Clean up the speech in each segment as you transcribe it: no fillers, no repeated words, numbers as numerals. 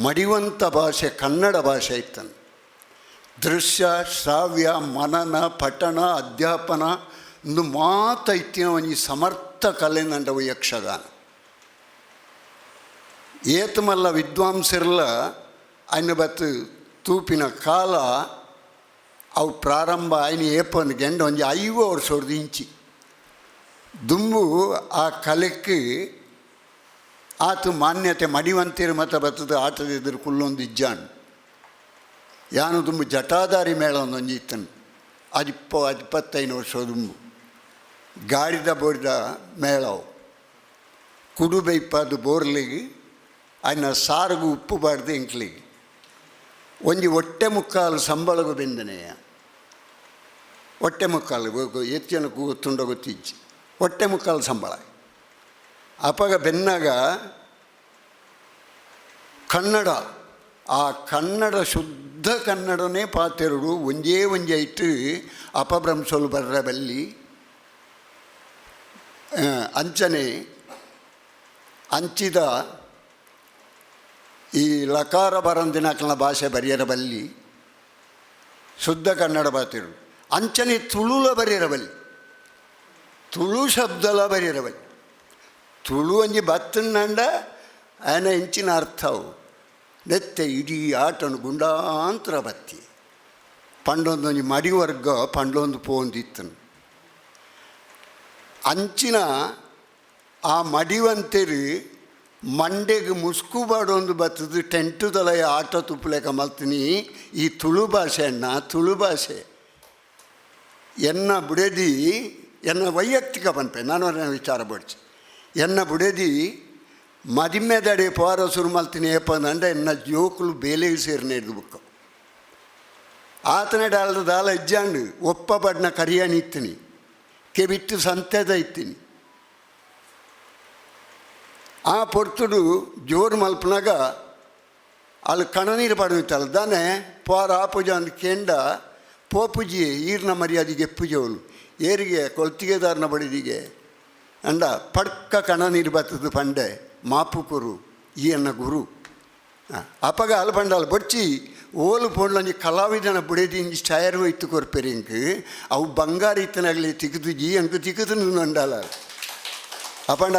ಮಡಿವಂತ ಭಾಷೆ ಕನ್ನಡ ಭಾಷೆ ಇತ್ತನು. ದೃಶ್ಯ ಶ್ರಾವ್ಯ ಮನನ ಪಠಣ ಅಧ್ಯಾಪನ ಒಂದು ಮಾತೈತಿನ ಒಂಜಿ ಸಮರ್ಥ ಕಲೆ ನಂಡವು ಯಕ್ಷಗಾನ. ಏತಮಲ್ಲ ವಿದ್ವಾಂಸರೆಲ್ಲ ಅಯ್ನ ಬತ್ತು ತೂಪಿನ ಕಾಲ ಅವು ಪ್ರಾರಂಭ ಆಯ್ನ ಏಪನ್ ಗೆಂಡ ಒಂಜಿ 5 ವರ್ಷದ ಇಂಚಿ ದುಂಬು ಆ ಕಲೆಕ್ಕೆ ಆತು ಮಾನ್ಯತೆ ಮಡಿವಂತೀರು ಮತ್ತು ಬತ್ತದ ಆಟದ ಎದುರು ಕುಲ್ಲೊಂದು ಇಜ್ಜಾಂಡು ಯಾನು ದುಂಬು ಜಟಾಧಾರಿ ಮೇಳ ಒಂದೊಂದು ಇತ್ತನು. ಅದು 25 ವರ್ಷದ ದುಂಬು ಗಾಡಿದ ಬೋಡಿದ ಮೇಳವು ಕುಡುಬೆ ಇಪ್ಪದು ಬೋರ್ಲಿಗೆ ಅನ್ನ ಸಾರಿಗೆ ಉಪ್ಪು ಬಾಡ್ದು ಎಂಕ್ಲಿಗೆ ಒಂಜಿ ಹೊಟ್ಟೆ ಮುಕ್ಕಾಲು ಸಂಬಳಗೂ ಬೆಂದನೆಯ ಹೊಟ್ಟೆ ಮುಕ್ಕಾಲು ಹೆಚ್ಚಿನ ಗೊತ್ತುಂಡ ಗೊತ್ತಿಜ್ಜಿ ಹೊಟ್ಟೆ ಮುಕ್ಕಾಲು ಸಂಬಳ ಅಪಗ ಬೆನ್ನಾಗ ಕನ್ನಡ ಆ ಕನ್ನಡ ಶುದ್ಧ ಕನ್ನಡನೇ ಪಾತೆರಡು ಒಂಜೇ ಒಂಜಿ ಐಟು ಅಪಭ್ರಂಶಲು ಬರ್ರ ಬಲ್ಲಿ ಅಂಚನೆ ಅಂಚಿದ ಈ ಲಕಾರ ಬರಂದಿನಕಲ ಭಾಷೆ ಬರೆಯರಬಲ್ಲಿ ಶುದ್ಧ ಕನ್ನಡ ಪಾತೆರಡು ಅಂಚನೆ ತುಳುಲ ಬರೆಯರಬಲ್ಲಿ ತುಳು ಶಬ್ದಲ ಬರೆಯರಬಲ್ಲಿ ತುಳು ಒಂಜಿ ಬತ್ತಂಡ ಆಯನ ಹೆಂಚಿನ ಅರ್ಥವು ನೆತ್ತೆ ಇಡೀ ಆಟನು ಗುಂಡಾಂತರ ಬತ್ತಿ ಪಂಡೊಂದೊಂದು ಮಡಿವರ್ಗ ಪಂಡೊಂದು ಪೋಂದಿತ್ತನು ಅಂಚಿನ ಆ ಮಡಿವಂತೇರು ಮಂಡೆಗೆ ಮುಸ್ಕು ಬಾಡೊಂದು ಬತ್ತದು ಟೆಂಟು ತಲೆಯ ಆಟ ತುಪ್ಪಲೆಕ ಮಲ್ತೀನಿ ಈ ತುಳು ಭಾಷೆ ಅಣ್ಣ ತುಳು ಭಾಷೆ ಎನ್ನ ಬುಡೆದಿ ಎನ್ನ ವೈಯಕ್ತಿಕ ಪನ್ಪೆ ನಾನು ವಿಚಾರ ಬಡ್ಚಿ ಎನ್ನ ಬುಡೆದಿ ಮದಿಮೆದಡೆ ಪೋರ ಸುರು ಮಲ್ತೀನಿ ಏಪಂದಂಡ ಎನ್ನ ಜೋಕುಲು ಬೇಲೆಗೆ ಸೇರಿನೇದು ಬುಕ್ಕ ಆತನ ದಾಲ ಇಜ್ಜಾಂಡು ಒಪ್ಪ ಬಡ್ನ ಕರಿಯಾನಿ ಇತ್ತೀನಿ ಕೆ ಬಿಟ್ಟು ಸಂತೆದ ಇತ್ತೀನಿ ಆ ಪೊರ್ತುಡು ಜೋರು ಮಲ್ಪನಾಗ ಅಲ್ಲಿ ಕಣನೀರು ಪಡೆಯುತ್ತಲ್ಲ ದಾನೆ ಪೋರ ಆಪುಜ ಅಂದು ಕೆಂಡ ಪೋಪುಜಿ ಈರ್ನ ಮರ್ಯಾದೆಗೆ ಪೂಜೆವಲು ಏರಿಗೆ ಕೊಳ್ತಿಗೆದಾರನ ಬಡಿದಿಗೆ ಅಂಡ ಪಡ್ಕ ಕಣನೀರು ಬತ್ತದು ಪಂಡೆ ಮಾಪುಕುರು ಈ ಅನ್ನ ಗುರು ಅಪಗ ಅಲ್ಲಿ ಪಂಡಲ್ಲಿ ಬಡ್ಚಿ ಓಲು ಪೋಂಡ್ಲಂಜಿ ಕಲಾವಿದನ ಬುಡೇದಿ ಇಂಜಿ ಸ್ಟೈರ್ ಹೋಯ್ತು ಕೊರ್ಪೆರಿಂಕ್ ಅವು ಬಂಗಾರ ಇತ್ತನಾಗಲಿ ತಿಕ್ಕದು ಜಿ ಅಂಕು ತಿಕ್ಕದು ನಂಡಲ್ಲ ಅಪಂಡ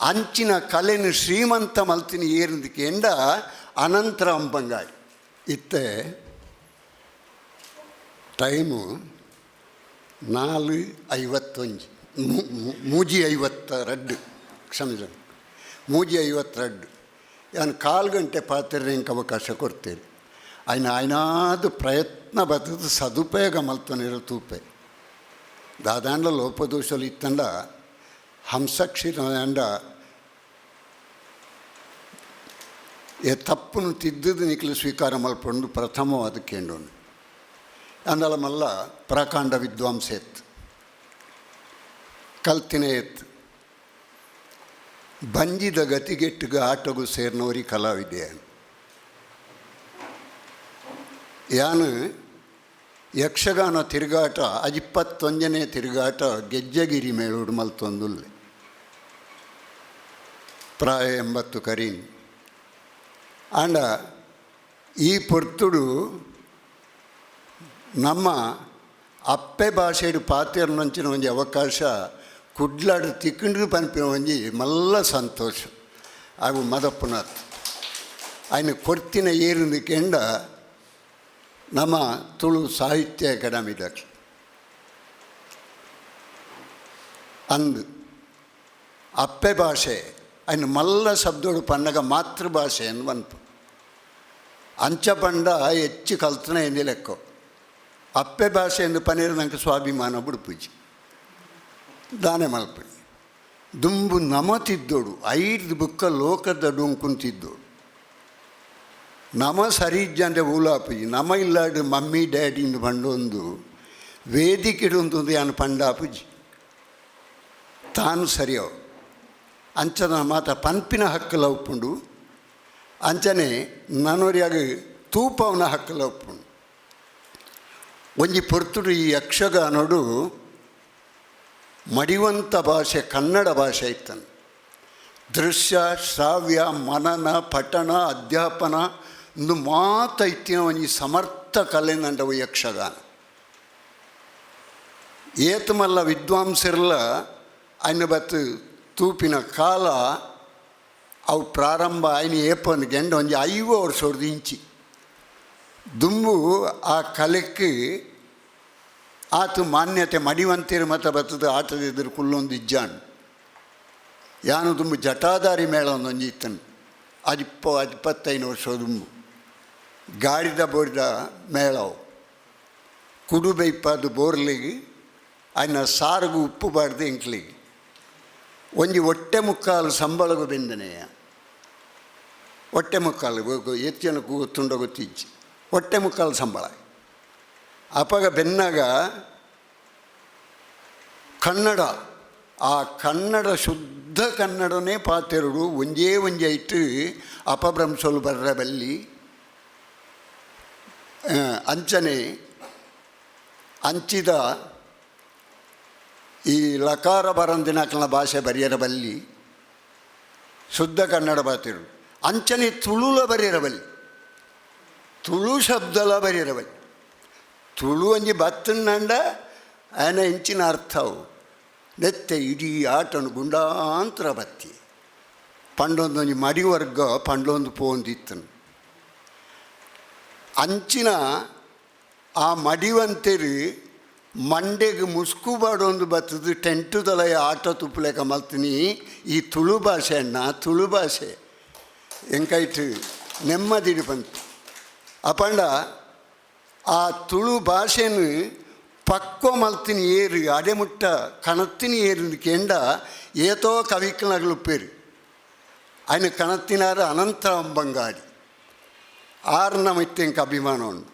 ಅಂಚಿನ ಕಲೆನು ಶ್ರೀಮಂತ ಮಲ್ತಿನಿ ಏರಿಂದಕ್ಕೆ ಎಂಡ ಅನಂತರ ಅಂಬಂಗಾಡಿ ಇತ್ತೆ ಟೈಮು 4:51 3:52 ಕ್ಷಮಿಸ 3:52 ನಾನು 1/4 ಗಂಟೆ ಪಾತ್ರೆ ಇಂಕ ಅವಕಾಶ ಕೊಡ್ತೇನೆ ಆಯ್ನಾದು ಪ್ರಯತ್ನ ಬರ್ತದೆ ಸದುಪಯೋಗ ಮಲ್ತನಿರೋ ತೂಪೆ ದಾದಾಂಡ ಲೋಪದೋಷಲು ಇತ್ತಂಡ ಹಂಸಕ್ಷೀರ ಅಂಡ ತಪ್ಪನ್ನು ತಿದ್ದದು ನಿಖಲು ಸ್ವೀಕಾರ ಮಲ್ಪಂಡು ಪ್ರಥಮವಾದ ಕೇಂಡೋನು ಅಂದಲ ಮಲ್ಲ ಪ್ರಕಾಂಡ ವಿದ್ವಾಂಸ ಎತ್ತು ಕಲ್ತಿನೇ ಎತ್ತು ಬಂಜಿದ ಗತಿಗೆಟ್ಟಿಗೆ ಆಟಗೂ ಸೇರ್ನವರಿ ಕಲಾವಿದೆ ಯಾನು ಯಕ್ಷಗಾನ ತಿರುಗಾಟ 21ನೇ ತಿರುಗಾಟ ಗೆಜ್ಜಗಿರಿ ಮೇಳೂಡು ಮಲ್ತೊಂದುಲ್ಲೆ ಪ್ರಾಯ 80 ಕರೀನ್ ಆಂಡ ಈ ಪೊರ್ತುಡು ನಮ್ಮ ಅಪ್ಪೆ ಭಾಷೆಡು ಪಾತೆರ್ನಂಚಿನ ಒಂಜಿ ಅವಕಾಶ ಕುಡ್ಲಾಡು ತಿಕ್ಕಂಡು ಪನ್ಪಿನ ಒಂಜಿ ಮಲ್ಲ ಸಂತೋಷ ಅವು ಮದಪ್ಪುನಾಥ್ ఆయన ಕೊಡ್ತಿನ ಏರಿಂದು ಕೆಂಡ ನಮ್ಮ ತುಳು ಸಾಹಿತ್ಯ ಅಕಾಡೆಮಿದಾಗ ಅಂದು ಅಪ್ಪೆ ಭಾಷೆ ఆయన ಮಲ್ಲ ಶಬ್ದೋಡು ಪನ್ನಗ ಮಾತೃಭಾಷೆ ಎಂದು ಬಂತು ಅಂಚ ಪಂಡ ಹೆಚ್ಚು ಕಲ್ತನ ಎಂದಿ ಲೆಕ್ಕ ಅಪ್ಪೆ ಭಾಷೆ ಎಂದು ಪನೀರು ನಂಗೆ ಸ್ವಾಭಿಮಾನ ಬುಡುಪುಜಿ ದಾನೆ ಮಲ್ಪಡಿ ದುಂಬು ನಮತಿದ್ದೋಡು 5 ಬುಕ್ಕ ಲೋಕದ ಡೊಂಕುಂತಿದ್ದೋಡು ನಮ ಸರಿಜ್ಜ ಅಂದರೆ ಊಲಾಪುಜಿ ನಮ ಇಲ್ಲಾಡು ಮಮ್ಮಿ ಡ್ಯಾಡಿಂದು ಪಂಡೊಂದು ವೇದಿಕೆಡೊಂದು ಯಾನು ಪಂಡಾಪುಜಿ ತಾನು ಸರಿಯವು ಅಂಚನ ಮಾತ ಪನ್ಪಿನ ಹಕ್ಕಲ ಉಪ್ಪುಂಡು ಅಂಚನೆ ನನೋರಿಯಾಗ ತೂಪವನ ಹಕ್ಕಲ ಉಪ್ಪುಂಡು ಒಂಜಿ ಪೊರ್ತುಡು ಈ ಯಕ್ಷಗಾನೋಡು ಮಡಿವಂತ ಭಾಷೆ ಕನ್ನಡ ಭಾಷೆ ಇತ್ತನು ದೃಶ್ಯ ಶ್ರಾವ್ಯ ಮನನ ಪಠಣ ಅಧ್ಯಾಪನ ಇಂದು ಮಾತ ಇತ್ತಿನ ಒಂಜಿ ಸಮರ್ಥ ಕಲೆನಂಡವು ಯಕ್ಷಗಾನ. ಏತಮಲ್ಲ ವಿದ್ವಾಂಸರೆಲ್ಲ ಅಯ್ನ ಬತ್ತು ತೂಪಿನ ಕಾಲ ಅವು ಪ್ರಾರಂಭ ಆಯ್ನ ಏಪೊಂದು ಗೆಂಡ ಒಂಜಿ 5 ವರ್ಷದ ಇಂಚಿ ದುಂಬು ಆ ಕಲೆಕ್ಕೆ ಆತು ಮಾನ್ಯತೆ ಮಡಿವಂತೀರು ಮತ್ತು ಬತ್ತದ ಆಟದ ಎದುರು ಕುಲ್ಲೊಂದು ಇಜ್ಜಾನು ಯಾನು ದುಂಬು ಜಟಾಧಾರಿ ಮೇಳ ಒಂದೊಂದು ಇತ್ತನು. ಅದು 25 ವರ್ಷ ದುಂಬು ಗಾಡಿದ ಬೋಡಿದ ಮೇಳವು ಕುಡುಬೆ ಇಪ್ಪದು ಬೋರ್ಲಿಗೆ ಅನ್ನ ಸಾರಿಗೂ ಉಪ್ಪು ಬಾಡ್ದು ಎಂಕ್ಲಿಗೆ ಒಂಜಿ ಹೊಟ್ಟೆ ಮುಕ್ಕಾಲು ಸಂಬಳಗೂ ಬೆಂದನೆಯ ಹೊಟ್ಟೆ ಮುಕ್ಕಾಲು ಹೆಚ್ಚಿನ ಗೊತ್ತುಂಡ ಗೊತ್ತಿಜ್ಜಿ ಹೊಟ್ಟೆ ಮುಕ್ಕಾಲು ಸಂಬಳ ಅಪಾಗ ಬೆನ್ನಾಗ ಕನ್ನಡ ಆ ಕನ್ನಡ ಶುದ್ಧ ಕನ್ನಡನೇ ಪಾತೆರಡು ಒಂಜೇ ಐಟು ಅಪಭ್ರಂಶಲು ಬರ್ರ ಬಲ್ಲಿ ಅಂಚನೆ ಅಂಚಿದ ಈ ಲಕಾರ ಬರಂದಿನಕಲ ಭಾಷೆ ಬರೆಯರ ಬಲ್ಲಿ ಶುದ್ಧ ಕನ್ನಡ ಪಾತೆರಡು ಅಂಚನೆ ತುಳುಲ ಬರೆಯರ ಬಲ್ಲಿ ತುಳು ಶಬ್ದಲ ಬರೆಯರ ಬಲ್ಲಿ ತುಳು ಒಂಜಿ ಬತ್ತಂಡ ಆಯನ ಹೆಂಚಿನ ಅರ್ಥವು ನೆತ್ತೆ ಇಡೀ ಆಟನು ಗುಂಡಾಂತರ ಬತ್ತಿ ಪಂಡೊಂದೊಂಜಿ ಮಡಿವರ್ಗ ಪಂಡೊಂದು ಪೋಂದಿತ್ತನು ಅಂಚಿನ ಆ ಮಡಿವಂತೆರು ಮಂಡೆಗೆ ಮುಸ್ಕು ಬಾಡೊಂದು ಬತ್ತದು ಟೆಂಟು ತಲೆಯ ಆಟ ತುಪ್ಪಲೆಕ ಮಲ್ತೀನಿ ಈ ತುಳು ಭಾಷೆ ಅಣ್ಣ ತುಳು ಭಾಷೆ ಎಂಕೈಟು ನೆಮ್ಮದಿಡಿ ಬಂತು ಅಪಂಡ ಆ ತುಳು ಭಾಷೆನು ಪಕ್ವ ಮಲ್ತಿನಿ ಏರು ಅಡೆಮುಟ್ಟ ಕಣತ್ತಿನಿ ಏರು ಕೆಂಡ ಏತೋ ಕವಿಕನಗಲುಪ್ಪೇರು ఆయన ಕಣತ್ತಿನಾರು ಅನಂತ ಅಂಬಂಗಾಡಿ ಆರ್ನ ಮಿತ್ತೆಂಕ ಅಭಿಮಾನ ಉಂಡು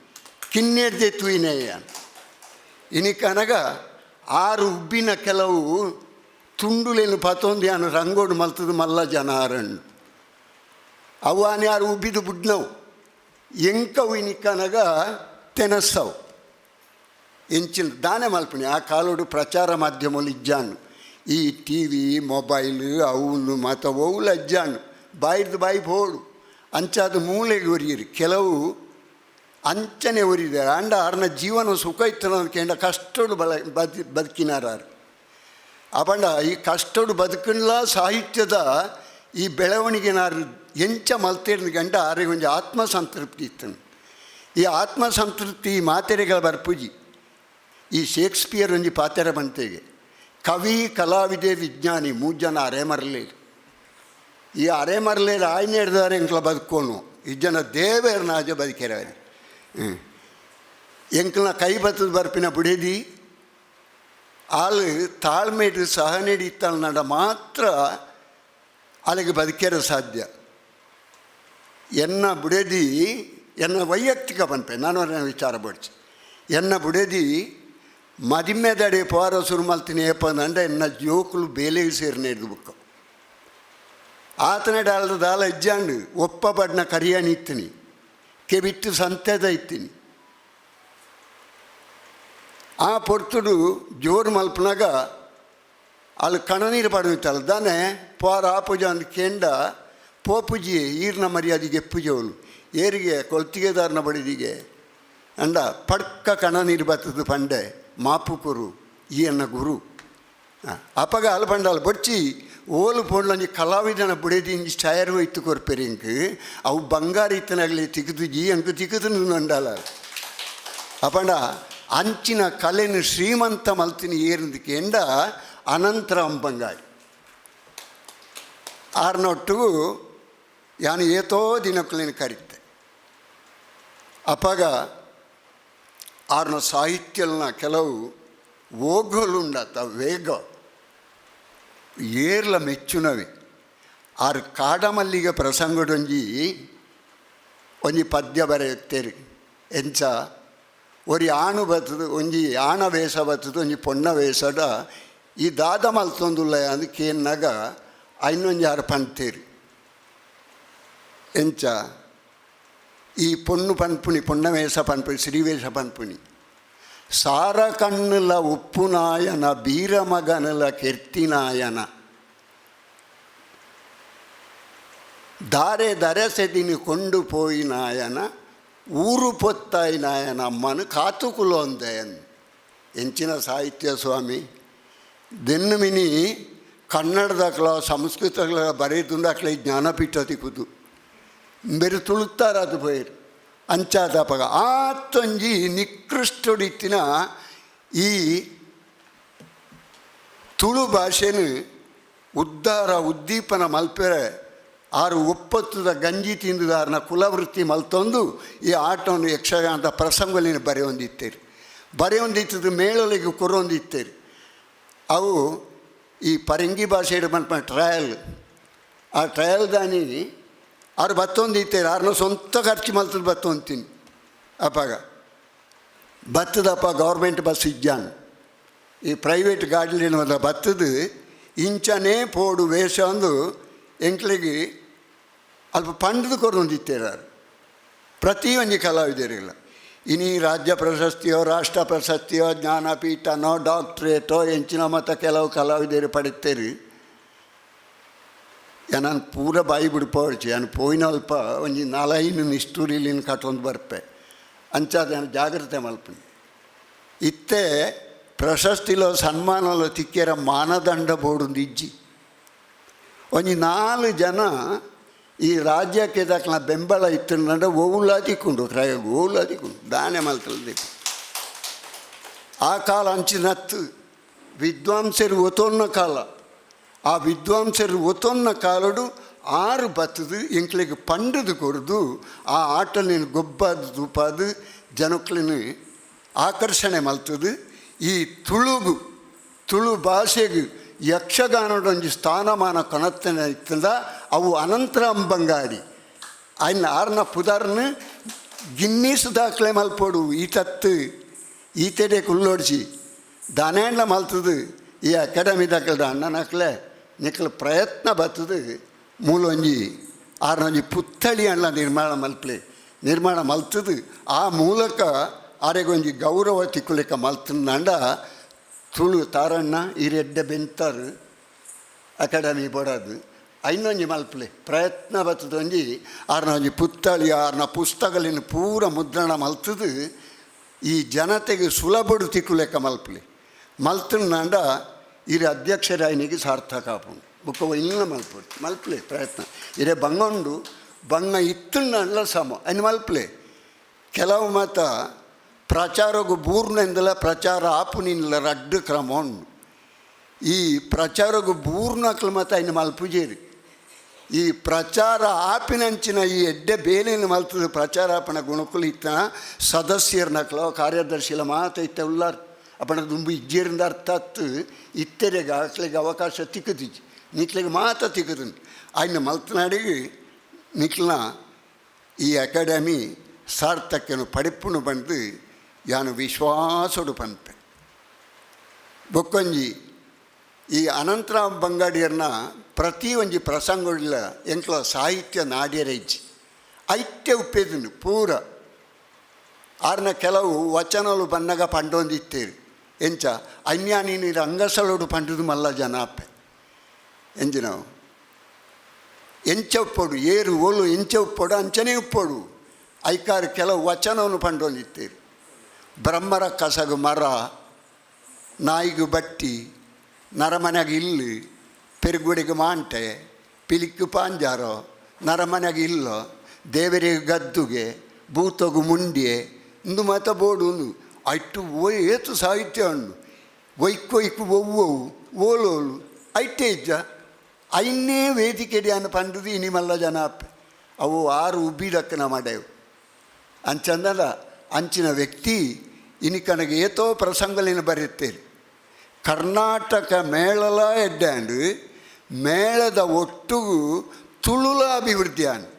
ಕಿನ್ನೆಡ್ದೆ ತುಯಿನೇಯ ಇನಿಕನಗ 6 ಉಬ್ಬಿನ ಕೆಲವು ತುಂಡುಲೇನು ಪತೊಂದು ಯಾನು ರಂಗೋಡು ಮಲ್ತದು ಮಲ್ಲ ಜನ ಆರಂಡು ಅವು ಆನೆ 6 ಉಬ್ಬಿದು ಬುಡ್ನವು ಎಂಕವು ಇನಿಕನಗ ತೆನಸ್ಸವು ಎಂಚಿನ ದಾನೆ ಮಲ್ಪಣಿ ಆ ಕಾಲೋಡು ಪ್ರಚಾರ ಮಾಧ್ಯಮಗಳು ಇಜ್ಜಾನು ಈ ಟಿ ವಿ ಮೊಬೈಲು ಅವನು ಮತ್ತು ಅವುಲ ಅಜ್ಜಾನು ಬಾಯಿದ್ದು ಬಾಯಿ ಬೋಡು ಅಂಚಾದ ಮೂಲೆಗೆ ಒರಿಯಿರಿ ಕೆಲವು ಅಂಚನೆ ಒರಿದಾರೆ ಅಂಡ ಅವ್ರನ್ನ ಜೀವನ ಸುಖ ಇತ್ತು ಕೇಂಡ ಕಷ್ಟೋಡು ಬದುಕಿನಾರು ಅಪಂಡ ಈ ಕಷ್ಟೋಡು ಬದುಕಲ್ಲ ಸಾಹಿತ್ಯದ ಈ ಬೆಳವಣಿಗೆನಾರು ಎಂಚ ಮಲ್ತಿರ್ದ ಗಂಡ ಆರಿಗೆ ಒಂಜಿ ಆತ್ಮಸಂತೃಪ್ತಿ ಇತ್ತು. ಈ ಆತ್ಮಸಂತೃಪ್ತಿ ಮಾತೆರೆಗಳ ಬರ್ಪುಜಿ ಈ ಶೇಕ್ಸ್ಪಿಯರ್ ಒಂಜಿ ಪಾತೆರ ಬಂತೆಗೆ ಕವಿ ಕಲಾವಿದೆ ವಿಜ್ಞಾನಿ 3 ಜನ ಅರೆಮರಲೇರು. ಈ ಅರೆಮರಲೇರು ಆಯ್ನೆ ಹಿಡ್ದಾರೆ ಎಂಕ್ಲ ಬದುಕೋನು ಇಜ್ಜನ ದೇವೇರ್ನಾಜ ಬದುಕಿರವರಿ ಎಂಕ್ಲನ ಕೈ ಬತ್ತದ ಬರ್ಪಿನ ಬುಡೇದಿ ಆಳು ತಾಳ್ಮೆಡು ಸಹನೆಡಿ ಇತ್ತಲ್ ನಡ ಮಾತ್ರ ಅಲ್ಲಿಗೆ ಬದುಕೇರ ಸಾಧ್ಯ. ಎನ್ನ ಬುಡೇದಿ ಎನ್ನ ವೈಯಕ್ತಿಕ ಪನ್ಪೆ ನಾನು ವಿಚಾರ ಬಡ್ಸಿ ಎನ್ನ ಬುಡೇದಿ ಮದಿಮೆದಡೆ ಪೋರ ಸುರುಮಲ್ತೀನಿ ಏಪಂದಂಡ ಎನ್ನ ಜೋಕುಲು ಬೇಲೆಗೆ ಸೇರಿನ ಹಿಡಿದು ಬುಕ್ಕ ಆತನ ದಾಲ ಇಜ್ಜಾಂಡು ಒಪ್ಪ ಬಡ್ನ ಕರಿಯಾನಿ ಇತ್ತೀನಿ ಕೆಬಿಟ್ಟು ಸಂತೆದ ಇತ್ತೀನಿ ಆ ಪೊರ್ತುಡು ಜೋರು ಮಲ್ಪನಾಗ ಅಲ್ಲಿ ಕಣನೀರು ಪಡವಿತ್ತಲ್ಲ ದಾನೆ ಪೋರ ಆಪುಜ ಅಂದು ಕೆಂಡ ಪೋಪುಜಿ ಈರ್ನ ಮರ್ಯಾದೆಗೆ ಎಪ್ಪುಜವಳು ಏರಿಗೆ ಕೊಳ್ತಿಗೆದಾರನ ಬಡಿದಿಗೆ ಅಂಡ ಪಡ್ಕ ಕಣನೀರು ಬತ್ತದು ಪಂಡೆ ಮಾಪುಕುರು ಈ ಅನ್ನ ಗುರು ಅಪಗ ಅಲ್ಲಿ ಪಂಡಾಲು ಬಡ್ಚಿ ಓಲು ಪೋಡ್ಲಂಜಿ ಕಲಾವಿದನ ಬುಡೇದಿಂಜಿ ಛಾಯರು ಇತ್ತು ಕೊರ್ಪೆರಿಂಕ್ ಅವು ಬಂಗಾರ ಇತ್ತನಾಗಲಿ ತಿಕ್ಕಿದು ಜಿ ಅಂಕು ತಿಕ್ಕಿದು ನಂಡಾಲ ಅಪಂಡ ಅಂಚಿನ ಕಲೆನು ಶ್ರೀಮಂತ ಮಲ್ತಿನಿ ಏರಿಂದಕ್ಕೆ ಎಂಡ ಅನಂತರ ಅಂಬಂಗಾಡಿ ಆರ್ನೊಟ್ಟಿಗೂ ಯಾನು ಏತೋ ದಿನಕ್ಕಲೇನು ಕರೀತೆ ಅಪಾಗ ಆರ್ನ ಸಾಹಿತ್ಯಲ್ನ ಕೆಲವು ಓಗಲುಂಡತ ವೇಗ ಏರ್ಲ ಮೆಚ್ಚುನವೆ ಆರು ಕಾಡಮಲ್ಲಿಗೆ ಪ್ರಸಂಗಡೊಂಜಿ ಒಂಜಿ ಪದ್ಯ ಬರೆಯುತ್ತೇರಿ ಎಂಚ ಒರಿ ಆಣು ಬತ್ತದು ಒಂಜಿ ಆಣ ವೇಷ ಬತ್ತದು ಒಂಜಿ ಪೊಣ್ಣ ವೇಷಡ ಈ ದಾದ ಮಲ್ತೊಂದುಲ್ಲ ಅದಕ್ಕೆ ಏನಾಗ ಐನೊಂಜಿ ಆರು ಪಂತೇರಿ ಎಂಚ ಈ పొన్ను పన్పుని పొన్నవేష పన్పుని శ్రీవేష పన్పుని సార కన్నుల ఉప్పునాయన బీరమగనుల కెర్తినాయన ದಾರೆ ದರೆಸೆದಿನಿ ಕೊಂಡು పోయినాయన ఊరు పొత్తాయినాయన అమ్మను కాతుకులోందయన్ ಎಂಚಿನ ಸಾಹಿತ್ಯ ಸ್ವಾಮಿ ದೆನ್ನುಮಿನಿ ಕನ್ನಡದಾಗಲ ಸಂಸ್ಕೃತಗಳ ಬರೆಯುವುದಾಗಲೇ ಜ್ಞಾನಪೀಠ ತಿಕ್ಕುದು ಬೇರೆ ತುಳುತ್ತಾರೆ ಅದು ಬೇರೆ ಅಂಚಾದಪಗ ಆತೊಂಜಿ ನಿಕೃಷ್ಟೊಡಿತ್ತಿನ ಈ ತುಳು ಭಾಷೆನು ಉದ್ಧಾರ ಉದ್ದೀಪನ ಮಲ್ಪೆರೆ ಆರು ಒಪ್ಪತ್ತದ ಗಂಜಿ ತಿಂದುದಾರನ ಕುಲವೃತ್ತಿ ಮಲ್ತೊಂದು ಈ ಆಟವನ್ನು ಯಕ್ಷಗಾನದ ಪ್ರಸಂಗಲಿನ ಬರೆಯೊಂದಿತ್ತದು ಮೇಳೊಲಿಗೆ ಕೊರೊಂದಿತ್ತೇರಿ ಅವು ಈ ಪರಂಗಿ ಭಾಷೆ ಮಲ್ಪ ಟ್ರಯಲ್ ಆ ಟ್ರಯಲ್ ದಾನಿ ಅವ್ರು ಬತ್ತೊಂದಿತ್ತೇರಿ ಅವ್ರನ್ನ ಸ್ವಂತ ಖರ್ಚು ಮಲ್ತದ್ದು ಬತ್ತೊಂತೀನಿ ಅಪ್ಪಾಗ ಬತ್ತದಪ್ಪ ಗೌರ್ಮೆಂಟ್ ಬಸ್ ಇಜ್ಜಾನು ಈ ಪ್ರೈವೇಟ್ ಗಾಡಿಲಿನ ಬತ್ತದು ಇಂಚನೇ ಪೋಡು ವೇಷ ಅಂದು ಎಂಕ್ಳಿಗೆ ಅಲ್ಪ ಪಂಡದು ಕೊರೊಂದಿತ್ತೇರಿ ಅವ್ರು ಪ್ರತಿಯೊಂದು ಕಲಾವಿದರಿಲ್ಲ ಇನಿ ರಾಜ್ಯ ಪ್ರಶಸ್ತಿಯೋ ರಾಷ್ಟ್ರ ಪ್ರಶಸ್ತಿಯೋ ಜ್ಞಾನಪೀಠನೋ ಡಾಕ್ಟ್ರೇಟೋ ಎಂಚಿನ ಮತ ಕೆಲವು ಕಲಾವಿದರು ಪಡಿತೇರಿ ನಾನು ಪೂರ ಬಾಯಿ ಬಿಡ್ಪೋಡ್ಚಿ ನಾನು ಪೋಯಿನ ಅಲ್ಪ ಒಂಜಿ 4-5 ನಿಷ್ಠೂರಿಲಿನ ಕಟ್ಟೊಂದು ಬರ್ಪೆ ಅಂಚಾದ ನಾನು ಜಾಗ್ರತೆ ಮಲ್ಪನಿ ಇತ್ತೆ ಪ್ರಶಸ್ತಿಲೋ ಸನ್ಮಾನలో ತಿಕ್ಕೆರ ಮಾನದಂಡ ಬೋರ್ಡು ಇಜ್ಜಿ ಒಂಜಿ 4 ಜನ ಈ ರಾಜ್ಯಕ್ಕೆ ದಾಖಲ ಬೆಂಬಲ ಇತ್ತು ನಂಡ ಓಲಾದಿಕ್ಕೊಂಡು ಕ್ರಯೋಗ ಓಲಾದಿಕ್ಕೊಂಡು ದಾನೆ ಮಲ್ತಲ್ದಿ ಆ ಕಾಲ ಅಂಚಿನತ್ತು ವಿದ್ವಾಂಸರು ಒತ್ತೊನ್ನ ಕಾಲ ಆ ವಿದ್ವಾಂಸರು ಒತ್ತೊನ್ನ ಕಾಲಡು 6 ಬತ್ತದು ಎಂಕ್ಳಿಗೆ ಪಂಡದು ಕೊಡ್ದು ಆ ಆಟಲಿನ ಗೊಬ್ಬದು ತುಪ್ಪದು ಜನಕ್ಲಿನ ಆಕರ್ಷಣೆ ಮಲ್ತದು ಈ ತುಳು ಭಾಷೆಗೆ ಯಕ್ಷಗಾನದೊಂದು ಸ್ಥಾನಮಾನ ಕೊನತ್ತನೆ ಇತ್ತಂದ ಅವು ಅನಂತರ ಅಂಬಂಗಾಡಿ ಅಯ್ನ ಆರ್ನ ಪುದರ್ನ ಗಿನ್ನೀಸ್ ದಾಖಲೆ ಮಲ್ಪೋಡು ಈತೆಡೆ ಕುಲ್ಲೋಡ್ಸಿ ದಾನೇಂಡ್ಲ ಮಲ್ತದು ಈ ಅಕಾಡೆಮಿ ದಾಖಲೆ ಅಣ್ಣನಕ್ಲೆ ನಿಕ್ಲ ಪ್ರಯತ್ನ ಬರ್ತದು ಮೂಲೊಂಜಿ ಆರ್ನೊಂಜಿ ಪುತ್ಥಳಿ ಅಣ್ಣ ನಿರ್ಮಾಣ ಮಲ್ತದು ಆ ಮೂಲಕ ಆರೆಗೊಂಜಿ ಗೌರವ ತಿಕ್ಕುಲೆಕ್ಕ ಮಲ್ತಂಡ ತುಳು ತಾರಣ್ಣ ಇರೆಡ್ಡೆ ಬೆಂತಾರು ಅಕಾಡೆಮಿ ಬೋಡದು ಐನೊಂಜಿ ಮಲ್ಪಲೆ ಪ್ರಯತ್ನ ಬತ್ತದೊಂಜಿ ಆರ್ನೊಂಜಿ ಪುತ್ಥಳಿ ಆರ್ನ ಪುಸ್ತಕಲಿನ ಪೂರ ಮುದ್ರಣ ಮಲ್ತದು ಈ ಜನತೆಗೆ ಸುಲಭಡು ತಿಕ್ಕುಲೆಕ್ಕ ಮಲ್ತಂಡ ಇರೆ ಅಧ್ಯಕ್ಷರಾಯನಿಗೆ ಸಾರ್ಥಕ ಆಪುಂಡು ಬುಕ್ಕ ಇಲ್ಲ ಮಲ್ಪಲೆ ಪ್ರಯತ್ನ ಇರೆ ಬಂಗೊಂಡು ಬಂಗ ಇತ್ತುಂಡ ಸಮ ಅಯ್ನ ಮಲ್ಪಲೆ ಕೆಲವು ಮಾತ ಪ್ರಚಾರಗೂ ಬೂರ್ನೆಂದಲ ಪ್ರಚಾರ ಆಪುನಿಲ್ಲ ರಡ್ಡು ಕ್ರಮ ಉಂಡು ಈ ಪ್ರಚಾರಗೂ ಬೂರ್ನಕ್ಲು ಮತ್ತು ಅಯ್ನ ಮಲ್ಪುಜೇರಿ ಈ ಪ್ರಚಾರ ಆಪಿನಂಚಿನ ಈ ಎಡ್ಡೆ ಬೇಲಿನ ಮಲ್ತದ ಪ್ರಚಾರ ಆಪಣ ಗುಣಕುಲು ಇತ್ತನ ಸದಸ್ಯರ್ನಕ್ಲೋ ಕಾರ್ಯದರ್ಶಿಲ ಮಾತ ಇತ್ತ ಉಳ್ಳಾರ ಅಪ್ಪಣ ದುಂಬು ಇಜ್ಜೇರಿಂದ ಅರ್ಥ ಹತ್ತು ಇತ್ತೆರೆಗೆ ಆಕ್ಲಿಗೆ ಅವಕಾಶ ತಿಕ್ಕದಿಜ್ಜಿ ನಿಕ್ಲಿಗೆ ಮಾತ ತಿಕ್ಕದು ಅಯ್ನ ಮಲ್ತನಾಡಿಗೆ ನಿಕ್ಲನ ಈ ಅಕಾಡೆಮಿ ಸಾರ್ಥಕ್ಯನು ಪಡಿಪ್ಪುನು ಬಂದು ಯಾನು ವಿಶ್ವಾಸಡು ಪಂಪೆ ಬೊಕ್ಕೊಂಜಿ ಈ ಅನಂತರಾಮ್ ಬಂಗಾಡಿಯರ್ನ ಪ್ರತಿ ಒಂಜಿ ಪ್ರಸಂಗಗಳ ಎಂಕ್ಲ ಸಾಹಿತ್ಯ ನಾಡ್ಯರೈಜಿ ಐತ್ಯ ಉಪ್ಪೇದನು ಪೂರ ಆರ್ನ ಕೆಲವು ವಚನಗಳು ಬನ್ನಗ ಪಂಡೊಂದಿತ್ತೇರಿ ಎಂಚ ಅನ್ಯಾನಿ ನೀರು ಅಂಗಸಲೋಡು ಪಂಡದು ಮಲ್ಲ ಜನಾಪೆ ಎಂಜಿ ನಾವು ಎಂಚ ಉಪ್ಪೋಡು ಏರು ಓಲು ಎಂಚ ಉಪ್ಪೋಡು ಅಂಚನೆ ಉಪ್ಪೋಡು ಐಕಾರು ಕೆಲವು ವಚನವನ್ನು ಪಂಡೊಂದಿತ್ತೇರಿ ಬ್ರಹ್ಮರ ಕಸಗು ಮರ ನಾಯಿಗು ಬಟ್ಟಿ ನರಮನೆಗ ಇಲ್ಲು ಪೆರುಗುಡಿಗೆ ಮಾಂಟೆ ಪಿಲಿಕ್ಕು ಪಾಂಜಾರೋ ನರಮನೆಗ ಇಲ್ಲೋ ದೇವರಿಗೆ ಗದ್ದುಗೆ ಭೂತಗು ಮುಂಡಿಯೆ ಇಂದು ಮತ ಬೋಡು ಅಟ್ಟು ಏತು ಸಾಹಿತ್ಯ ಉಂಡು ಒಯ್ಕೊಯ್ಕು ಒವ್ವವು ಓಲೋಲು ಐಟೇ ಇಜ್ಜ ಐನ್ನೇ ವೇದಿಕೆಡಿ ಅನ್ನು ಪಂಡದು ಇನಿ ಮಲ್ಲ ಜನ ಅವು 6 ಉಬ್ಬಿದಕ್ಕನ ಮಡೆವು ಅಂಚಂದದ ಅಂಚಿನ ವ್ಯಕ್ತಿ ಇನಿಕನಗೆ ಏತೋ ಪ್ರಸಂಗಲಿನ ಬರೆಯುತ್ತೇರಿ ಕರ್ನಾಟಕ ಮೇಳಲ ಎಡ್ಡಾಂಡು ಮೇಳದ ಒಟ್ಟುಗು ತುಳುಲ ಅಭಿವೃದ್ಧಿ ಆಂಡು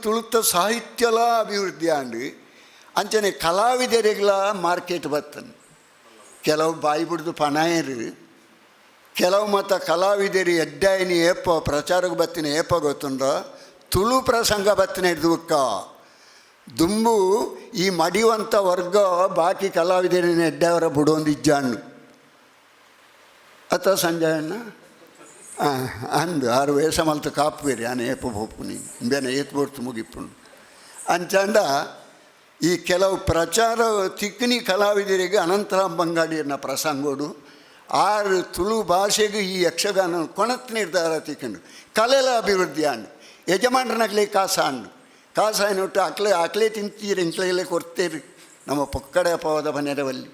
ತುಳುತ್ತ ಸಾಹಿತ್ಯಲ ಅಭಿವೃದ್ಧಿ ಆಂಡು ಅಂಚನೆ ಕಲಾವಿದರಿಗಳ ಮಾರ್ಕೆಟ್ ಬರ್ತನೆ ಕೆಲವು ಬಾಯಿ ಬಿಡ್ದು ಪಣಾಯರು ಕೆಲವು ಮತ ಕಲಾವಿದರಿ ಎಡ್ಡಾಯಿನಿ ಏಪ ಪ್ರಚಾರಕ್ಕೆ ಬತ್ತಿನ ಏಪ ಗೊತ್ತುಂಡ ತುಳು ಪ್ರಸಂಗ ಬತ್ತಿನ ಹಿಡ್ದುಕ್ಕ ದುಂಬು ಈ ಮಡಿವಂತ ವರ್ಗ ಬಾಕಿ ಕಲಾವಿದರಿನ ಎಡ್ಡವರ ಬಿಡೊಂದು ಇಜ್ಜಾಣ್ಣು ಅತ್ತ ಸಂಜಯಣ್ಣ ಅಂದು 6 ವಯಸ್ಸ ಮಲ್ತು ಕಾಪುವೇರಿ ಆನೆ ಏಪ ಪೋಪುನಿ ಬೇನೆ ಏತ್ ಬೋರ್ತು ಮುಗಿಪ್ಪುಂಡು ಅಂಚಂಡ ಈ ಕೆಲವು ಪ್ರಚಾರ ತಿಕ್ಕಿನಿ ಕಲಾವಿದರಿಗೆ ಅನಂತರಾಮ್ ಬಂಗಾಡಿಯನ್ನ ಪ್ರಸಂಗೋಡು 6 ತುಳು ಭಾಷೆಗೆ ಈ ಯಕ್ಷಗಾನ ಕೊಣತ್ ನಿರ್ಧಾರ ತಿಕ್ಕೊಂಡು ಕಲೆಲ ಅಭಿವೃದ್ಧಿ ಆಂಡು ಯಜಮಾನ್ರನಗ್ಲೇ ಕಾಸಾಂಡು ಕಾಸಾಯಿನೊಟ್ಟು ಅಕ್ಲೇ ತಿಂತೀರಿ ಇಂಕ್ಲೆಲ್ಲೇ ಕೊಡ್ತೇರಿ ನಮ್ಮ ಪೊಕ್ಕಡೆ ಅಪವಾದ ಬನೆರವಲ್ಲಿ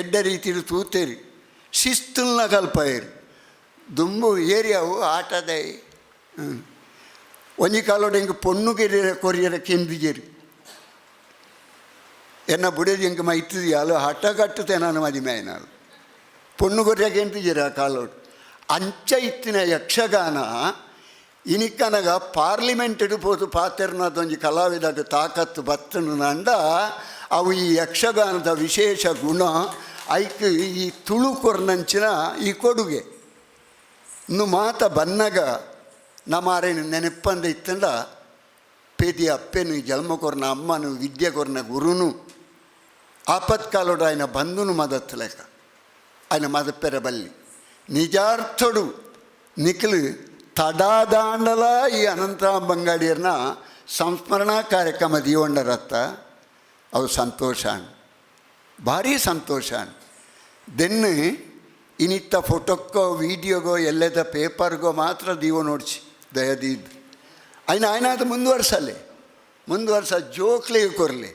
ಎಡ್ಡ ರೀತಿಲಿ ತೂತೇರಿ ಶಿಸ್ತುಲ್ನ ಕಲ್ಪೇರಿ ದುಂಬು ಏರಿಯಾವು ಆಟದ ಒಂಜಿ ಕಾಲೋಡು ಹೆಂಗೆ ಪೊಣ್ಣುಗೆರೆ ಕೊರಿಯರ ಕೆಂದಿಗೆರಿ ಎನ್ನ ಬುಡೇದು ಹೆಂಗೆ ಮೈತಿದ್ಯಾಲು ಹಠ ಕಟ್ಟುತ್ತೆ ನಾನು ಮದಿಮೆ ನಾನು ಪೊಣ್ಣು ಕೊರಿಯ ಕೆಂದಿಗೆರಿ ಆ ಕಾಲೋಡು ಅಂಚ ಇತ್ತಿನ ಯಕ್ಷಗಾನ ಇನಿಕ್ಕನಗ ಪಾರ್ಲಿಮೆಂಟ್ ಇಡ್ಬೋದು ಪಾತೆರ್ನದೊಂದು ಕಲಾವಿದಾಗ ತಾಕತ್ತು ಬತ್ತನು ನಂಡ ಅವು ಈ ಯಕ್ಷಗಾನದ ವಿಶೇಷ ಗುಣ ಐಕ್ ಈ ತುಳು ಕೊರ್ನಂಚಿನ ಈ ಕೊಡುಗೆ ಇನ್ನು ಮಾತ ಬನ್ನಗ ನಮ್ಮಾರೇನು ನೆನಪಂದ ಇತ್ತಂಡ ಪೇದಿ ಅಪ್ಪೆನು ಜನ್ಮ ಕೊರ್ನ ಅಮ್ಮನು ವಿದ್ಯೆ ಕೊರ್ನ ಗುರುನು ಆಪತ್ಕಾಲೋಡು ఆయన ಬಂಧುನು ಮದತ್ತಲೆಕ ఆయన ಮದಪ್ಪೆರ ಬಲ್ಲಿ ನಿಜಾರ್ಥಡು ನಿಖಲು ತಡಾದಾಂಡಲ ಈ ಅನಂತರಾಮ್ ಬಂಗಾಡಿಯರ್ನ ಸಂಸ್ಮರಣಾ ಕಾರ್ಯಕ್ರಮ ದೀವಂಡರತ್ತ ಅವು ಸಂತೋಷ ಭಾರಿ ಸಂತೋಷ ದೆನ್ನು ಇನ್ನಿತ್ತ ಫೋಟೋಕ್ಕೋ ವೀಡಿಯೋಗೋ ಎಲ್ಲದ ಪೇಪರ್ಗೋ ಮಾತ್ರ ದೀವ ನೋಡ್ಸಿ ದಯದೀದ್ ఆయన ಅದು ಮುಂದುವರ್ಸ ಜೋಕ್ಲೆ ಕೊರಲಿ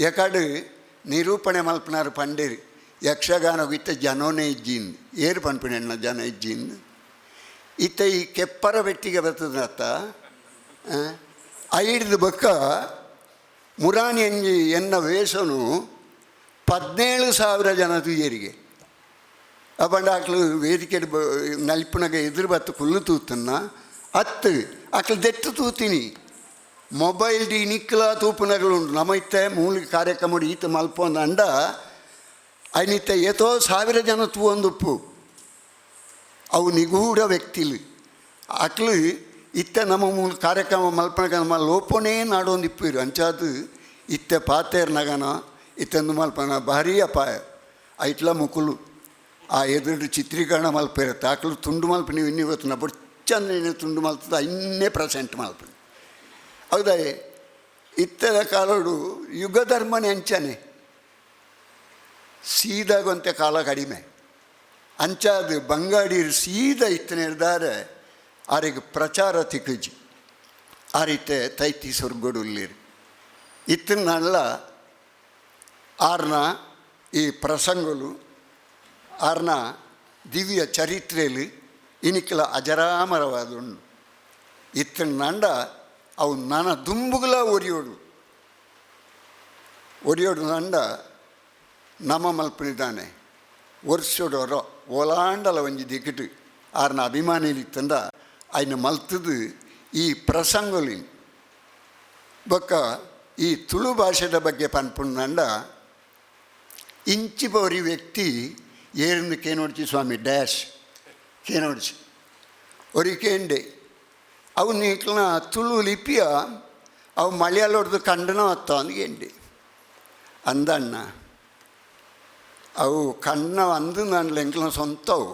ಎಕಡು ನಿರೂಪಣೆ ಮಲ್ಪನಾರು ಪಂಡೇರಿ ಯಕ್ಷಗಾನಗೂ ಇತ್ತ ಜನೋನೇ ಇಜ್ಜಿಂದು ಏರು ಪನ್ಪಿನ ಜನ ಇಜ್ಜಿಂದು ಇತ್ತ ಈ ಕೆಪ್ಪರ ಬೆಟ್ಟಿಗೆ ಬರ್ತದತ್ತ ಐಡ್ದು ಬೊಕ್ಕ ಮುರಾಣಿ ಅಂಜಿ ಎನ್ನ ವೇಷನು 17,000 ಜನ ತುಯ್ಯರಿಗೆ ಅಪಂಡ ಆಕಳು ವೇದಿಕೆ ನಲ್ಪುನಗ ಎದುರು ಬತ್ತು ಕುಲ್ಲು ತೂತನ್ನ ಆಕಳು ದೆಟ್ಟು ತೂತೀನಿ ಮೊಬೈಲ್ ಡಿ ನಿಕ್ಕಲ ತೂಪುನಗಳುಂಡು ನಮ್ಮ ಇತ್ತೆ ಮೂಲಿಗೆ ಕಾರ್ಯಕ್ರಮ ಈತ ಮಲ್ಪೊಂದು ಅಂಡ ಅನಿತ್ತ ಏತೋ 1,000 ಜನ ತೂವೊಂದುಪ್ಪು ಅವು ನಿಗೂಢ ವ್ಯಕ್ತಿಲು ಅಕ್ಲು ಇತ್ತ ನಮ್ಮ ಮೂಲ ಕಾರ್ಯಕ್ರಮ ಮಲ್ಪನಗ ನಮ್ಮ ಲೋಪನೇ ನಾಡೊಂದು ಇಪ್ಪಿರು ಅಂಚಾದು ಇತ್ತೆ ಪಾತೇರ್ ನಗನ ಇತ್ತಂದು ಮಲ್ಪನ ಭಾರೀ ಅಪಾಯ ಐಟ್ಲ ಮುಕುಲು ಆ ಎದುರು ಚಿತ್ರೀಕರಣ ಮಲ್ಪಿರುತ್ತೆ ಆಕಳು ತುಂಡು ಮಲ್ಪ ನೀವು ಇವತ್ತು ನಾ ಬುಚ್ಚಂದ್ರೆ ತುಂಡು ಮಲ್ತದ 1% ಮಲ್ಪ ಹೌದಾ ಇತ್ತರ ಕಾಲೋಡು ಯುಗಧರ್ಮನೇ ಅಂಚನೆ ಸೀದಾಗೊಂತೆ ಕಾಲ ಕಡಿಮೆ ಅಂಚಾದು ಬಂಗಾಡಿರು ಸೀದಾ ಇತ್ತನೆ ಇರ್ದಾರೆ ಆರಿಗೆ ಪ್ರಚಾರ ತಿಕ್ಕಜಿ ಆ ರೀತಿ ತೈತಿ ಸ್ವರ್ಗೊಡುಲ್ಲಿರಿ ಇತ್ತನ್ನೆಲ್ಲ ಆರ್ನ ಈ ಪ್ರಸಂಗಗಳು ಆರ್ನ ದಿವ್ಯ ಚರಿತ್ರೆಯಲ್ಲಿ ಇನಿಕ್ಲ ಅಜರಾಮರವಾದ ಉಂಡು ಇತ್ತನ್ನಂಡ ಅವು ನನ್ನ ದುಂಬುಗಳ ಒರಿಯೋಡು ನಂಡ ನಮ್ಮ ಮಲ್ಪನಿದ್ದಾನೆ ವರ್ಷೋಡೋರೋ ಓಲಾಂಡಲ ಒಂಜಿ ದಿಕ್ಕಿಟ್ಟು ಆರ್ನ ಅಭಿಮಾನಿಲಿತ್ತಂದ ఆయన ಮಲ್ತದು ಈ ಪ್ರಸಂಗಲಿ ಬೊಕ್ಕ ಈ ತುಳು ಭಾಷೆದ ಬಗ್ಗೆ ಪನ್ಪುಂಡ ಇಂಚಿ ಬೋರಿ ವ್ಯಕ್ತಿ ಏರಿಂದ ಕೇನೋಡ್ಚಿ ಸ್ವಾಮಿ ಡ್ಯಾಶ್ ಕೇನೋಡ್ಚಿ ಒರಿಕೇಂಡೆ ಅವು ನೀಕ್ಲನ ತುಳು ಲಿಪಿಯ ಅವು ಮಲಯಾಳೋಡ್ದು ಕಂಡನ ಅತ್ತ ಅಂದ್ಗೇಂಡಿ ಅಂದಣ್ಣ ಅವು ಕಣ್ಣ ಅಂದು ನಾನು ಎಂಕ್ಲ ಸ್ವಂತವು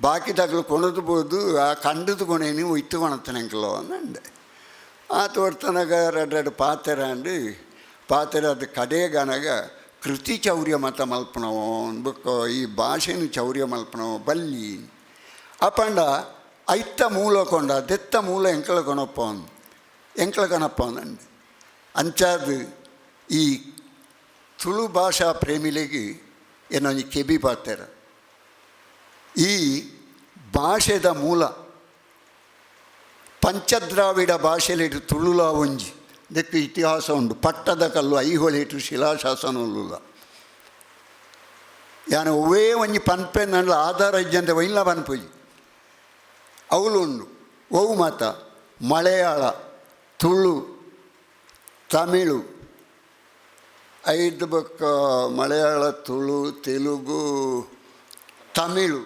ಬಾಕಿ ತಗಲು ಕೊಣದ್ಬೋದು ಆ ಕಂಡದು ಕೊಣೇನಿ ಒಯ್ತು ಕೊಣತ್ತನ ಎಂಕ್ಲೋ ಅಂದೆ ಆ ತೋರ್ತನಗ 2 ಪಾತೆರ ಅದು ಕಡೆಗನಗ ಕೃತಿ ಚೌರ್ಯ ಮತ ಮಲ್ಪನವೋ ಅನ್ಬೇಕು ಈ ಭಾಷೆನು ಚೌರ್ಯ ಮಲ್ಪನವೋ ಬಲ್ಲಿ ಅಪ್ಪಂಡ ಐತ್ತ ಮೂಲ ಕೊಂಡ ದೆತ್ತ ಮೂಲ ಎಂಕಲ ಕೊನಪ್ಪ ಅಂದೆ ಅಂಚಾದು ಈ ತುಳು ಭಾಷಾ ಪ್ರೇಮಿಲೆಗೆ ಏನೊಂದು ಕೆಬಿ ಪಾತೆರ ಈ ಭಾಷೆದ ಮೂಲ ಪಂಚದ್ರಾವಿಡ ಭಾಷೆಲಿಟ್ಟು ತುಳುಲ ಒಂಜಿ ಇದಕ್ಕೆ ಇತಿಹಾಸ ಉಂಡು ಪಟ್ಟದ ಕಲ್ಲು ಐಹೊಳೆಟು ಶಿಲಾಶಾಸನ ಉಳ್ಳುಲ ಯಾನು ಒವೇ ಒಂಜಿ ಪನ್ಪೆನ್ನ ಆಧಾರ ಇಜ್ಜಂತೆ ವೈಲ ಪನ್ಪುಜಿ ಅವಳು ಉಂಡು ಓವು ಮಾತ ಮಲಯಾಳ ತುಳು ತಮಿಳು ಐದು ಬೊಕ್ಕ ಮಲಯಾಳ ತುಳು ತೆಲುಗು ತಮಿಳು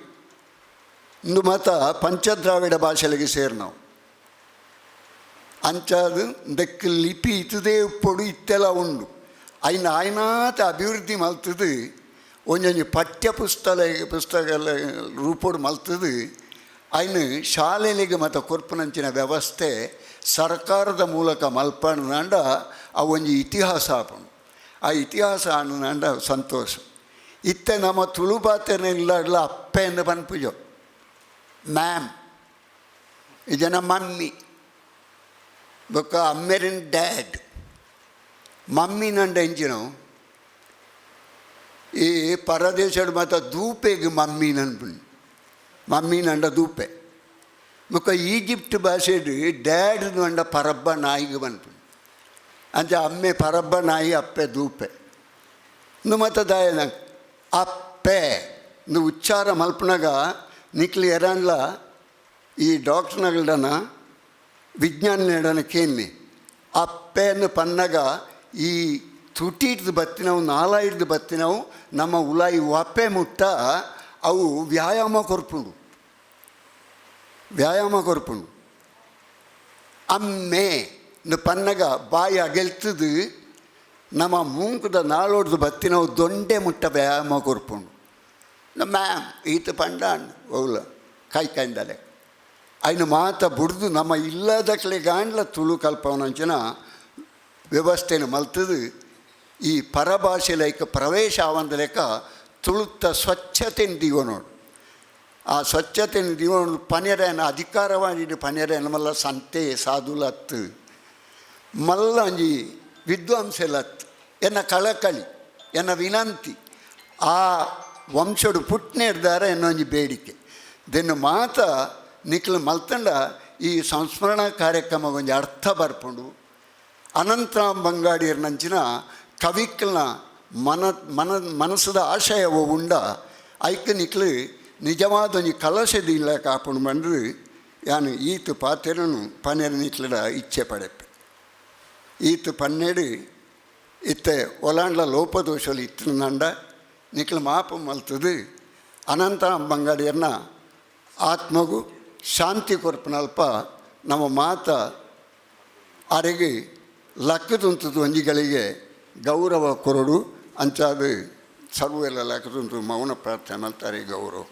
ಇಂದು ಮಾತ ಪಂಚದ್ರಾವಿಡ ಭಾಷೆಲಿಗೆ ಸೇರಿನವು ಅಂಚಾದು ದೆಕ್ಕ ಲಿಪಿ ಇತದೇ ಉಪ್ಪೊಡು ಇತ್ತೆಲ್ಲ ಉಂಡು ಆಯ್ನಾತ ಅಭಿವೃದ್ಧಿ ಮಲ್ತದು ಒಂಜೊಂಜಿ ಪಠ್ಯ ಪುಸ್ತಕ ರೂಪೋಡು ಮಲ್ತದು ఆయన ಶಾಲೆಗಳಿಗೆ ಮತ್ತು ಕೊರ್ಪುನಂಚಿನ ವ್ಯವಸ್ಥೆ ಸರ್ಕಾರದ ಮೂಲಕ ಮಲ್ಪಂಡ ಅವು ಒಂಜಿ ಇತಿಹಾಸ ಆಪುಂಡು. ಆ ಇತಿಹಾಸ ಅನ್ನಂಡ ಸಂತೋಷ. ಇತ್ತೆ ನಮ್ಮ ತುಳು ಭಾಷೆನ ಇಲ್ಲಾಡ್ಲ ಅಪ್ಪೆ ಎಂದು ಪನ್ಪುಜೋ ಮ್ಯಾಮ್ ಇದನ ಮಮ್ಮಿ ಬೊಕ್ಕ ಅಮ್ಮೆರಿನ್ ಡ್ಯಾಡ್ ಮಮ್ಮಿ ನಂಡ ಎಂಚಿನವು ಈ ಪರದೇಶಡು ಮತ್ತು ದೂಪೆಗೆ ಮಮ್ಮಿ ನನ್ಪುಂಡು ಮಮ್ಮಿ ನಂಡ ದೂಪೆ ಬೊಕ್ಕ ಈಜಿಪ್ಟ್ ಭಾಷೆಡು ಡ್ಯಾಡ್ ನಂಡ ಪರಬ್ಬ ನಾಯಿಗೆ ಬನ್ಪುಂಡು ಅಂಚ ಅಮ್ಮೆ ಪರಬ್ಬ ನಾಯಿ ಅಪ್ಪೆ ದೂಪೆ ಮತ್ತು ದಾಯನ ಅಪ್ಪೆ ಇಂದು ಉಚ್ಚಾರ ಮಲ್ಪನಾಗ ನಿಕ್ಲಿ ಎರಾನ್ಲ ಈ ಡಾಕ್ಟರ್ನಗಳನ್ನ ವಿಜ್ಞಾನ ಕೇಳಿ ಅಪ್ಪೆಯನ್ನು ಪನ್ನಗ ಈ ತುಟಿ ಹಿಡ್ದು ಬತ್ತಿನವು ನಾಲ ಹಿಡ್ದು ಬತ್ತಿನವು ನಮ್ಮ ಉಲಾಯಿ ಒಪ್ಪೆ ಮುಟ್ಟ ಅವು ವ್ಯಾಯಾಮ ಕೊರ್ಪುಂಡು ಅಮ್ಮೆ ಪನ್ನಗ ಬಾಯಿ ಅಗೆಲ್ತದು ನಮ್ಮ ಮೂಂಕದ ನಾಳೋಡ್ದು ಬತ್ತಿನವು ದೊಂಡೆ ಮುಟ್ಟ ವ್ಯಾಯಾಮ ಕೊರ್ಪುಂಡು ಮ್ಯಾಮ್ ಈತ ಪಂಡಾಂಡು ಅವಳ ಕಾಯ್ಕಾಯಿಂದಲೆ ಅಯ್ನ ಮಾತ ಬುಡ್ದು ನಮ್ಮ ಇಲ್ಲದಕ್ಲೆ ಗಾಂಡ್ಲ ತುಳು ಕಲ್ಪವನಂಚಿನ ವ್ಯವಸ್ಥೆನ ಮಲ್ತದು ಈ ಪರಭಾಷೆ ಲೈಕ ಪ್ರವೇಶ ಆವಂದ ಲೆಕ್ಕ ತುಳುತ್ತ ಸ್ವಚ್ಛತೆನ ದಿವನೋಡು ಆ ಸ್ವಚ್ಛತೆನ ದಿವನೋಡು ಪನೆರೇನ ಅಧಿಕಾರವಾಗಿ ಪನೆರೇನ ಮಲ್ಲ ಸಂತೆ ಸಾಧುಲತ್ತು ಮಲ್ಲ ಒಂಜಿ ವಿದ್ವಾಂಸಲತ್ತು ಎನ್ನ ಕಳಕಳಿ ಎನ್ನ ವಿನಂತಿ ಆ ವಂಶಡು ಪುಟ್ನೇರ್ದಾರ ಎನ್ನೊಂಜಿ ಬೇಡಿಕೆ ದೆನ್ನು ಮಾತ ನಿಕ್ಲು ಮಲ್ತಂಡ ಈ ಸಂಸ್ಮರಣಾ ಕಾರ್ಯಕ್ರಮ ಒಂಜಿ ಅರ್ಥ ಬರ್ಪುಂಡು. ಅನಂತರಾಮ್ ಬಂಗಾಡಿಯರ್ ನಂಚಿನ ಕವಿಕ್ಲನ ಮನಸ್ಸದ ಆಶಯವು ಉಂಡ ಐಕ್ ನಿಕ್ಲು ನಿಜವಾದ ಒಂಜಿ ಕಲಶದ ಇಲ್ಲ ಕಾಪುಂಡು ಬಂದು ಯಾನು ಈತು ಪಾತೆರನು ಪನ್ನೆರ ನಿಕ್ಲಡ ಇಚ್ಛೆ ಪಡೆಪೆ ಈತು ಪನ್ನೆಡು ಇತ್ತೆ ಒಲಾಂಡ್ಲ ಲೋಪದೋಷಲು ಇತ್ತು ನಂಡ ನಿಕ್ಲು ಮಾಪ ಮಲ್ತದು ಅನಂತರಾಮ್ ಬಂಗಾಡಿಯರ್ನ ಆತ್ಮಗೂ ಶಾಂತಿ ಕೊರ್ಪನಲ್ಪ ನಮ್ಮ ಮಾತ ಅರೆಗೆ ಲಕ್ಕದುಂತದ್ದು ಒಂಜಿಗಳಿಗೆ ಗೌರವ ಕೊರಡು ಅಂಚಾದು ಸರ್ವೆಲ್ಲ ಲಕ್ಕದುಂತು ಮೌನ ಪ್ರಾರ್ಥನೆ ಮಲ್ತಾರೆ ಗೌರವ